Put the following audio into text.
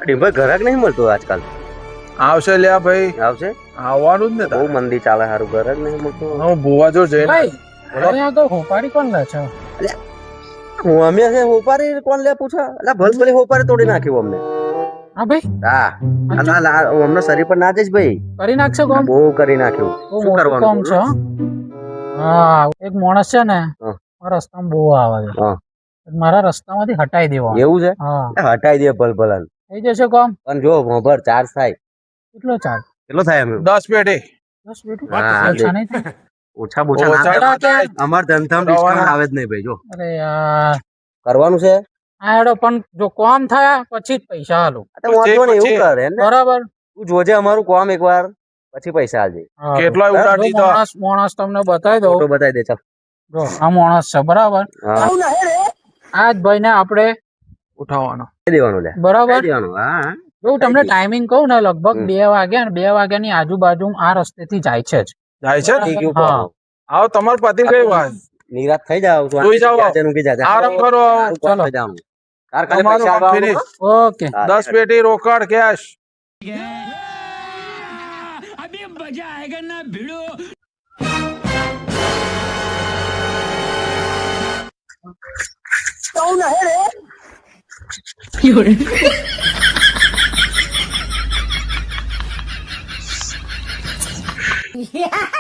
ડીમભાઈ ઘરાક નહીં મળતું આજકાલ. આવશે લ્યા ભાઈ, આવશે? આવવાનું જ ને બહુ મંદી ચાલે, સારું ઘરાક નહીં મળતું. હું ભુવા જો જઈને ભાઈ અહીંયા તો હોપારી કોણ લે છે? હું અમે છે હોપારી કોણ લે પૂછો? એટલે ભલ ભલે હોપારી તોડી નાખ્યું અમને. હા ભાઈ હા અમને શરીર પર ના જઈશ ભાઈ, કરી નાખશે કોમ? બહુ કરી નાખ્યું. બહુ શું મોટું કામ કરવાનું? છે હો. હા એક માણસ છે ને હા. મારા રસ્તામાં બહુ આવે છે. હા. મારા રસ્તામાંથી હટાઈ દેવા. એવું છે? હા હટાઈ દે ભલ ભલન. થઈ જશે કોમ. પણ જો મોબર ચાર્જ થાય કેટલો ચાર્જ? કેટલો થાય અમે 10 પેટી 10 બેટું? હા, ઓછા નહીં થાય? ઓછા બોછા ના ઓછા થાય. થાય. અમાર ધંધામાં ડિસ્કાઉન્ટ આવે જ નહીં ભાઈ. જો અરે યાર કરવાનું છે આ હેડો પણ જો કોમ થયા પછી જ પૈસા આલું. તો વાંધો નહીં, એવું પછી. કરે ને. બરાબર. તું જોજે અમારું કામ એકવાર, પછી પૈસા આલજે. હા. કેટલોય ઉડાડ જો દીધો. માણસ તમને બતાવી દઉં. ફોટો બતાવી દે ચાલ. જો આ માણસ છે બરાબર. હા આ જ ભાઈને આપણે ઉઠાવવાનો દઈ દેવાનું લે, બરાબર. દઈ દેવાનું. હા જો તમને ટાઈમિંગ કહું ને લગભગ 2 વાગ્યા ને 2 વાગ્યાની આજુબાજુ આ રસ્તેથી જાય છે જ. જાય છે ને? થઈ ગયું હા. કામ. આવો તમાર પતિ કઈ વાત નિરાશ થઈ જાવ તું. સુઈ જાઓ. આજે ઊંઘી જા, જા. આરામ કરો. સારું કામ ચલો. થઈ જાવ. તાર ખાલી તમારું પૈસા કામ આવવાનું. finish. ઓકે. હા. 10 પેટી રોકડ કેશ. Yeah.